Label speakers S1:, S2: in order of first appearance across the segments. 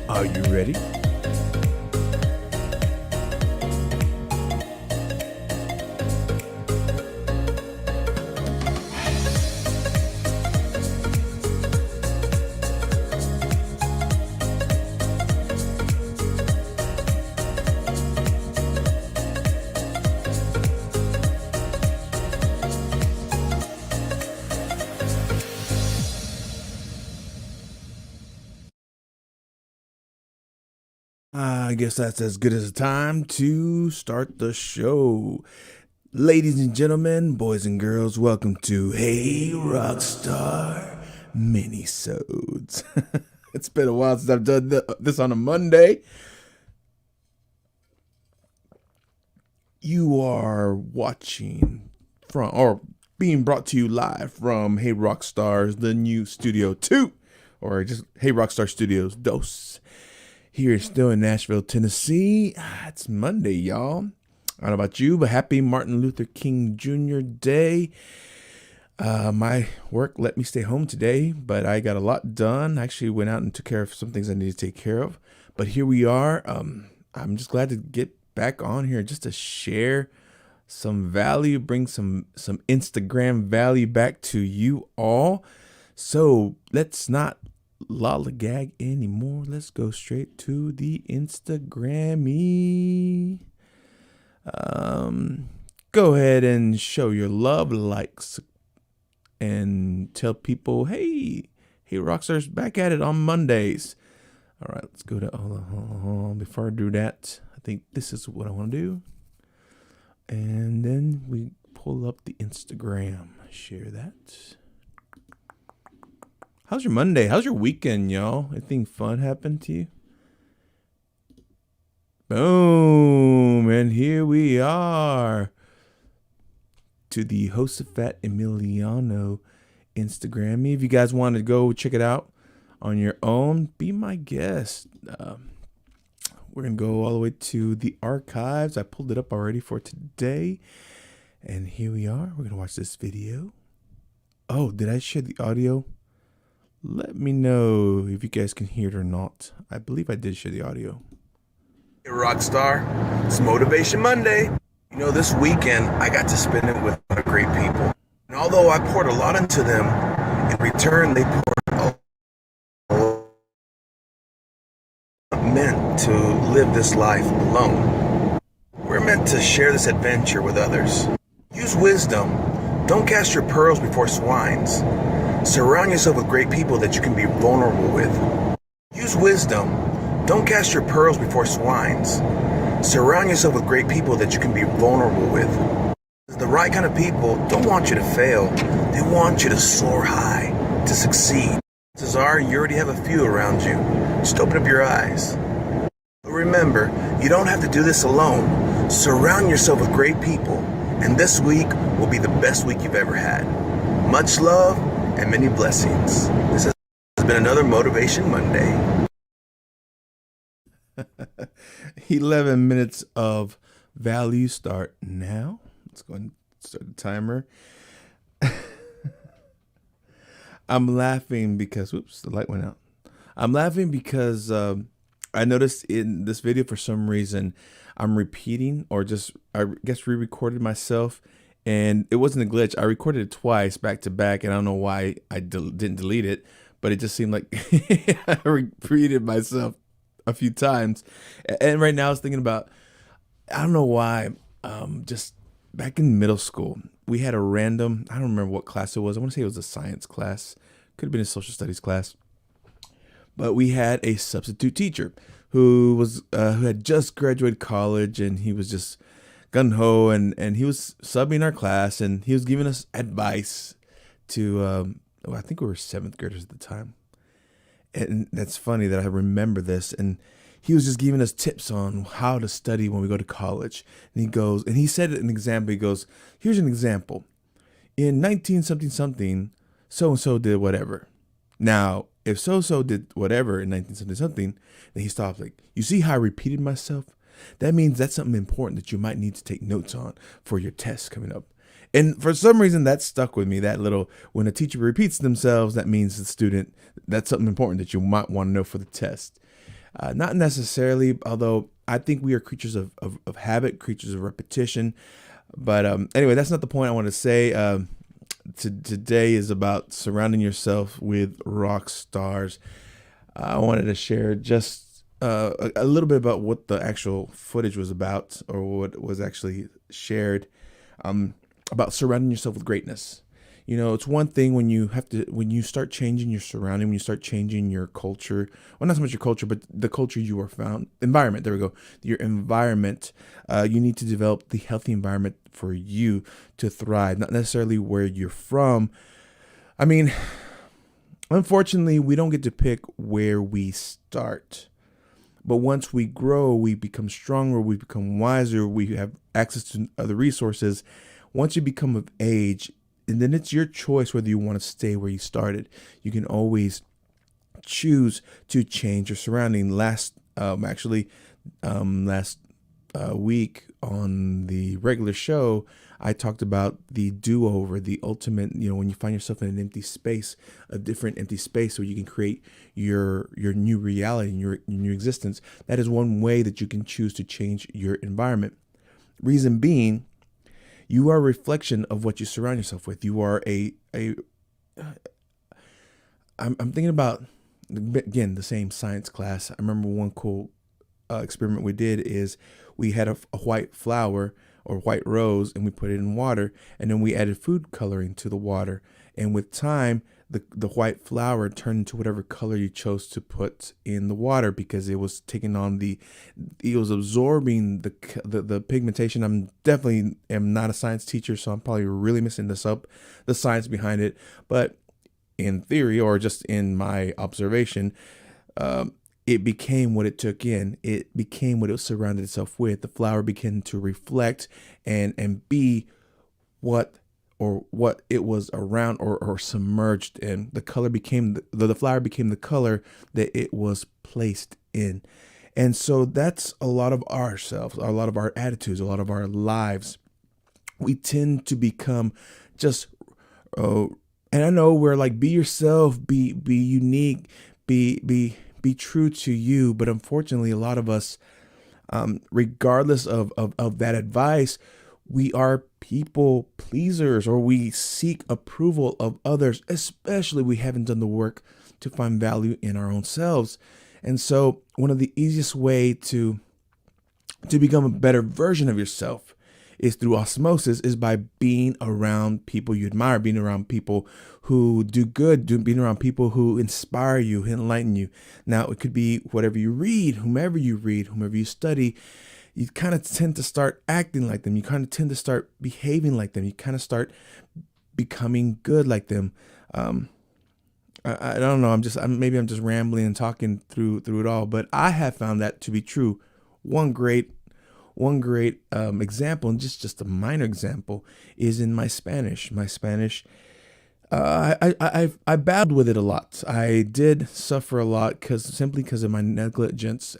S1: Are you ready? I guess that's as good as a time to start the show. Ladies and gentlemen, boys and girls, welcome to Hey Rockstar Mini Sodes. It's been a while since I've done this on a Monday. You are watching from, or being brought to you live from Hey Rockstars, the new Studio 2, or just Hey Rockstar Studios Dos. Here still in Nashville, Tennessee. It's Monday, y'all. I don't know about you, but happy Martin Luther King Jr. Day. My work let me stay home today, but I got a lot done. I actually went out and took care of some things I needed to take care of. But here we are. I'm just glad to get back on here just to share some value, bring some Instagram value back to you all. So let's not lollygag anymore. Let's go straight to the Instagrammy. Go ahead and show your love, likes, and tell people, hey Rockstars back at it on Mondays. All right, let's go to hold on. Before I do that, I think this is what I want to do, and then we pull up the Instagram, share that. How's your Monday? How's your weekend, y'all? Anything fun happened to you? Boom. And here we are to the Josafat Emiliano Instagram. If you guys want to go check it out on your own, be my guest. We're going to go all the way to the archives. I pulled it up already for today. And here we are. We're going to watch this video. Oh, did I share the audio? Let me know if you guys can hear it or not. I believe I did share the audio.
S2: Hey Rockstar, it's Motivation Monday. You know, this weekend I got to spend it with a lot of great people. And although I poured a lot into them, in return they poured a lot. Meant to live this life alone. We're meant to share this adventure with others. Use wisdom. Don't cast your pearls before swines. Surround yourself with great people that you can be vulnerable with. Use wisdom. Don't cast your pearls before swines. Surround yourself with great people that you can be vulnerable with. The right kind of people don't want you to fail. They want you to soar high, to succeed. Chances are you already have a few around you. Just open up your eyes. But remember, you don't have to do this alone. Surround yourself with great people, and this week will be the best week you've ever had. Much love and many blessings. This has been another Motivation Monday.
S1: 11 minutes of value start now. Let's go and start the timer. I'm laughing because, oops, the light went out. I'm laughing because I noticed in this video, for some reason, I'm repeating, or just, I guess, re-recorded myself. And it wasn't a glitch. I recorded it twice back to back, and I don't know why I didn't delete it, but it just seemed like I repeated myself a few times. And right now I was thinking about, I don't know why, just back in middle school, we had a random, I don't remember what class it was. I want to say it was a science class. Could have been a social studies class. But we had a substitute teacher who had just graduated college, and he was just gung-ho, and he was subbing our class, and he was giving us advice to, I think we were 7th graders at the time. And that's funny that I remember this. And he was just giving us tips on how to study when we go to college. And he said an example. He goes, here's an example. In 19 something something, so-and-so did whatever. Now, if so-so did whatever in 19 something something, then he stops like, you see how I repeated myself? That means that's something important that you might need to take notes on for your test coming up. And for some reason that stuck with me, that little, when a teacher repeats themselves, that means the student, that's something important that you might want to know for the test. Not necessarily, although I think we are creatures of habit, creatures of repetition. But anyway, that's not the point I want to say. Today is about surrounding yourself with rock stars. I wanted to share just a little bit about what the actual footage was about, or what was actually shared, about surrounding yourself with greatness. You know, it's one thing when you start changing your surrounding, when you start changing your culture, well, not so much your culture, but the culture you are found, environment, there we go, your environment. You need to develop the healthy environment for you to thrive, not necessarily where you're from. I mean, unfortunately, we don't get to pick where we start. But once we grow, we become stronger, we become wiser, we have access to other resources. Once you become of age, and then it's your choice whether you want to stay where you started. You can always choose to change your surrounding. Last week on the regular show, I talked about the do-over, the ultimate, when you find yourself in an empty space, a different empty space where you can create your new reality and your new existence. That is one way that you can choose to change your environment. Reason being, you are a reflection of what you surround yourself with. You are I'm thinking about, again, the same science class. I remember one cool experiment we did is we had a white flower or white rose, and we put it in water, and then we added food coloring to the water. And with time, the white flower turned into whatever color you chose to put in the water, because it was taking on it was absorbing the pigmentation. I'm definitely am not a science teacher, so I'm probably really messing this up, the science behind it. But in theory, or just in my observation, it became what it took in. It became what it surrounded itself with. The flower began to reflect and be what it was around or submerged in. The color became the flower became the color that it was placed in. And so that's a lot of ourselves, a lot of our attitudes, a lot of our lives. We tend to become just, and I know we're like, be yourself, be unique, be true to you. But unfortunately, a lot of us, regardless of that advice, we are people pleasers, or we seek approval of others, especially we haven't done the work to find value in our own selves. And so one of the easiest way to become a better version of yourself is through osmosis, is by being around people you admire, being around people who do good, being around people who inspire you, who enlighten you. Now, it could be whatever you read, whomever you study. You kind of tend to start acting like them. You kind of tend to start behaving like them. You kind of start becoming good like them. I don't know. Maybe I'm just rambling and talking through it all, but I have found that to be true. One great example, and just a minor example, is in my Spanish. I battled with it a lot. I did suffer a lot simply because of my negligence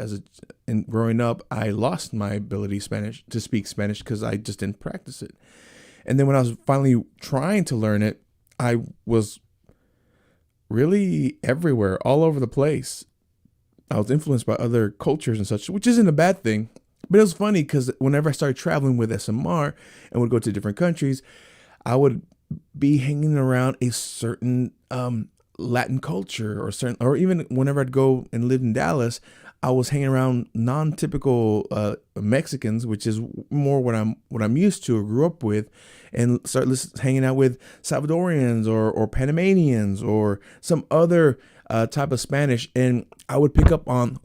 S1: in growing up. I lost my ability to speak Spanish because I just didn't practice it. And then when I was finally trying to learn it, I was really everywhere, all over the place. I was influenced by other cultures and such, which isn't a bad thing. But it was funny because whenever I started traveling with SMR and would go to different countries, I would be hanging around a certain Latin culture, or even whenever I'd go and live in Dallas, I was hanging around non-typical Mexicans, which is more what I'm used to or grew up with, and start hanging out with Salvadorians or Panamanians or some other type of Spanish, and I would pick up on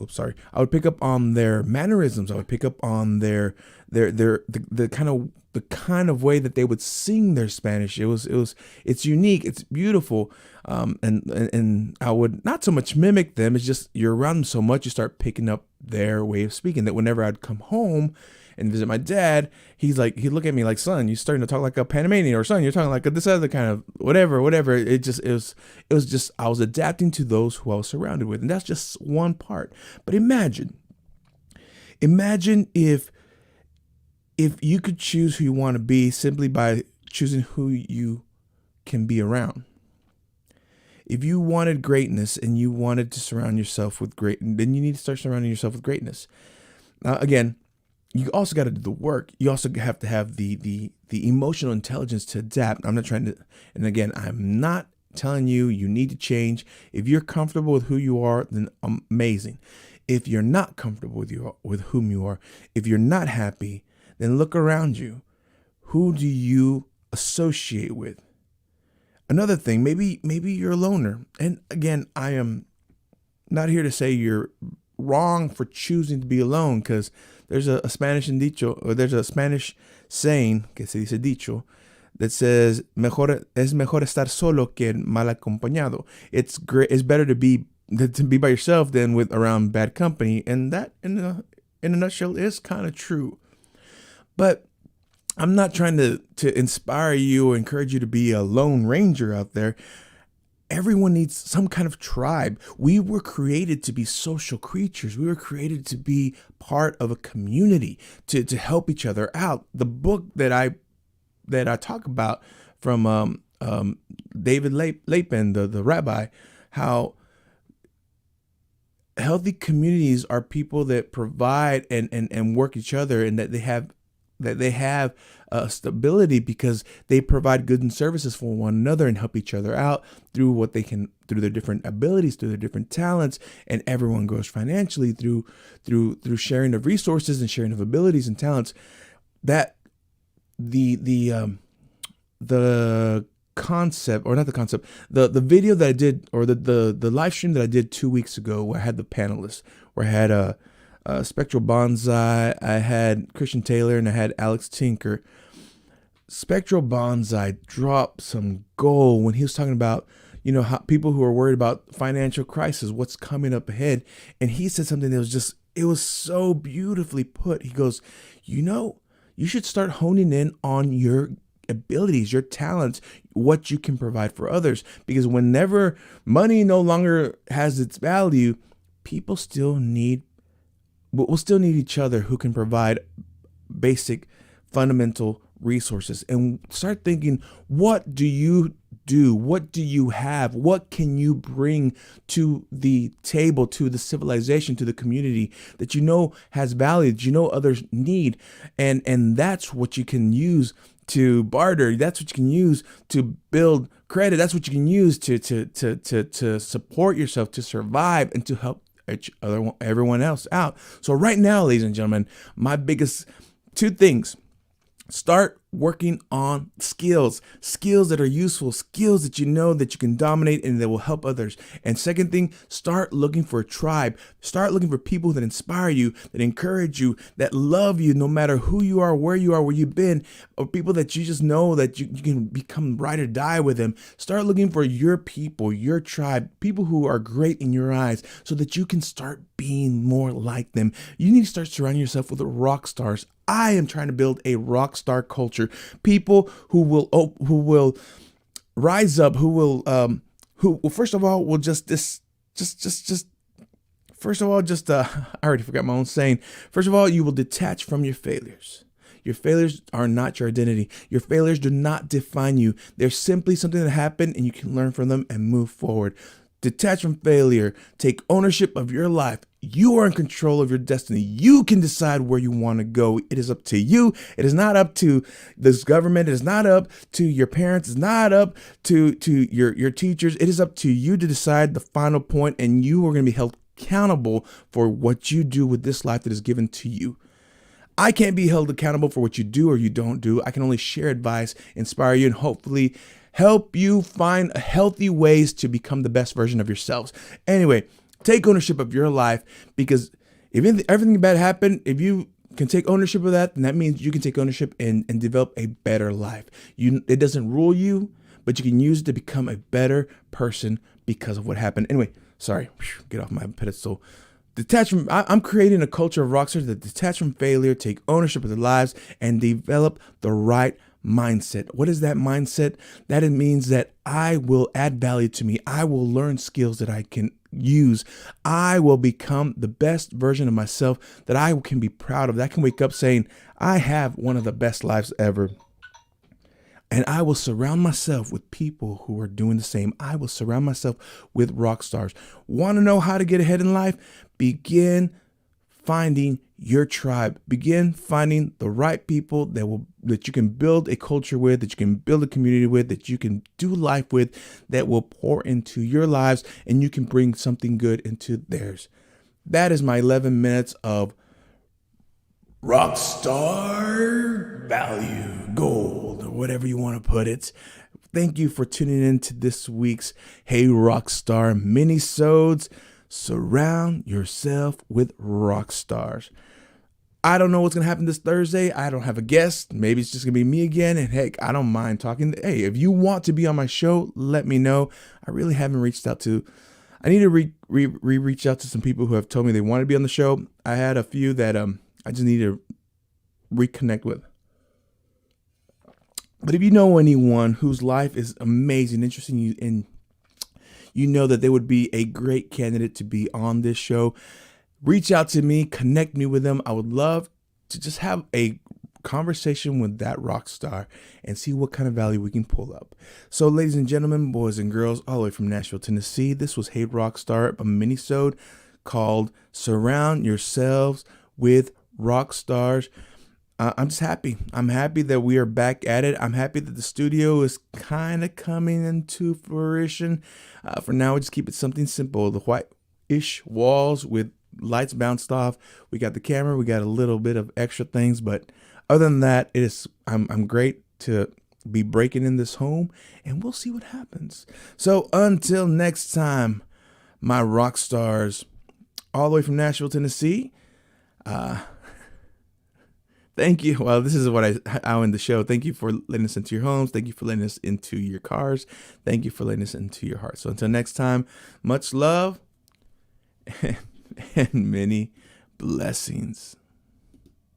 S1: their mannerisms. I would pick up on their the kind of way that they would sing their Spanish. It's unique, it's beautiful, and I would not so much mimic them. It's just you're around them so much, you start picking up their way of speaking. That whenever I'd come home and visit my dad, he'd look at me like, son, you're starting to talk like a Panamanian, or son, you're talking like this other kind of whatever. It was just I was adapting to those who I was surrounded with, and that's just one part. But imagine if you could choose who you want to be simply by choosing who you can be around. If you wanted greatness and you wanted to surround yourself with then you need to start surrounding yourself with greatness. Now, again, you also got to do the work. You also have to have the emotional intelligence to adapt. I'm not trying to, and again, I'm not telling you need to change. If you're comfortable with who you are, then amazing. If you're not comfortable with whom you are, if you're not happy, then look around you. Who do you associate with? Another thing, maybe you're a loner. And again, I am not here to say you're wrong for choosing to be alone, because there's a Spanish dicho, or there's a Spanish saying, que se dice dicho, that says, es mejor estar solo que mal acompañado. It's better to be by yourself than with around bad company. And that, in a nutshell, is kind of true. But I'm not trying to inspire you or encourage you to be a lone ranger out there. Everyone needs some kind of tribe. We were created to be social creatures. We were created to be part of a community, to help each other out. The book that I talk about from David Lapin, the rabbi, how healthy communities are people that provide and work each other, and that they have stability because they provide goods and services for one another and help each other out through what they can, through their different abilities, through their different talents, and everyone grows financially through sharing of resources and sharing of abilities and talents. That the concept, or not the concept, the video that I did, or the live stream that I did 2 weeks ago, where I had the panelists, where I had Spectral Bonsai, I had Christian Taylor, and I had Alex Tinker. Spectral Bonsai dropped some gold when he was talking about, how people who are worried about financial crisis, what's coming up ahead. And he said something that it was so beautifully put. He goes, you should start honing in on your abilities, your talents, what you can provide for others. Because whenever money no longer has its value, we'll still need each other who can provide basic fundamental resources. And start thinking, what do you do? What do you have? What can you bring to the table, to the civilization, to the community that has value, that others need? And that's what you can use to barter. That's what you can use to build credit. That's what you can use to support yourself, to survive, and to help everyone else out. So right now, ladies and gentlemen, my biggest 2 things: start working on skills that are useful, skills that that you can dominate and that will help others. And second thing, start looking for a tribe. Start looking for people that inspire you, that encourage you, that love you no matter who you are, where you've been, or people that you just know that you can become ride or die with them. Start looking for your people, your tribe, people who are great in your eyes, so that you can start being more like them. You need to start surrounding yourself with rock stars. I am trying to build a rock star culture. People who will rise up, who first of all will I already forgot my own saying. First of all, you will detach from your failures. Your failures are not your identity. Your failures do not define you. They're simply something that happened, and you can learn from them and move forward. Detach from failure. Take ownership of your life. You are in control of your destiny. You can decide where you want to go. It is up to you. It is not up to this government. It is not up to your parents. It's not up to your teachers. It is up to you to decide the final point, and you are going to be held accountable for what you do with this life that is given to you. I can't be held accountable for what you do or you don't do. I can only share advice, inspire you, and hopefully help you find healthy ways to become the best version of yourselves. Anyway, take ownership of your life, because if everything bad happened, if you can take ownership of that, then that means you can take ownership and develop a better life. It doesn't rule you, but you can use it to become a better person because of what happened. Anyway, sorry, get off my pedestal. I'm creating a culture of rockstars that detach from failure, take ownership of their lives, and develop the right mindset. What is that mindset? That it means that I will add value to me. I will learn skills that I can use. I will become the best version of myself that I can be proud of, that I can wake up saying, I have one of the best lives ever. And I will surround myself with people who are doing the same. I will surround myself with rock stars. Want to know how to get ahead in life? Begin finding your tribe. Begin finding the right people that you can build a culture with, that you can build a community with, that you can do life with, that will pour into your lives, and you can bring something good into theirs. That is my 11 minutes of Rockstar value, gold, or whatever you want to put it. Thank you for tuning in to this week's Hey Rockstar Mini Sodes. Surround yourself with rock stars. I don't know what's going to happen this Thursday. I don't have a guest. Maybe it's just going to be me again. And heck, I don't mind talking. Hey, if you want to be on my show, let me know. I really haven't reached out to, I need to reach out to some people who have told me they want to be on the show. I had a few that I just need to reconnect with. But if you know anyone whose life is amazing, interesting, and you know that they would be a great candidate to be on this show, reach out to me, connect me with them. I would love to just have a conversation with that rock star and see what kind of value we can pull up. So, ladies and gentlemen, boys and girls, all the way from Nashville, Tennessee, this was Hey Rockstar, a mini-sode called Surround Yourselves with Rock Stars. I'm just happy. I'm happy that we are back at it. I'm happy that the studio is kind of coming into fruition. For now, we just keep it something simple. The white-ish walls with lights bounced off. We got the camera. We got a little bit of extra things. But other than that, I'm great to be breaking in this home. And we'll see what happens. So until next time, my rock stars, all the way from Nashville, Tennessee, thank you. Well, this is what I'll end the show. Thank you for letting us into your homes. Thank you for letting us into your cars. Thank you for letting us into your heart. So until next time, much love and many blessings.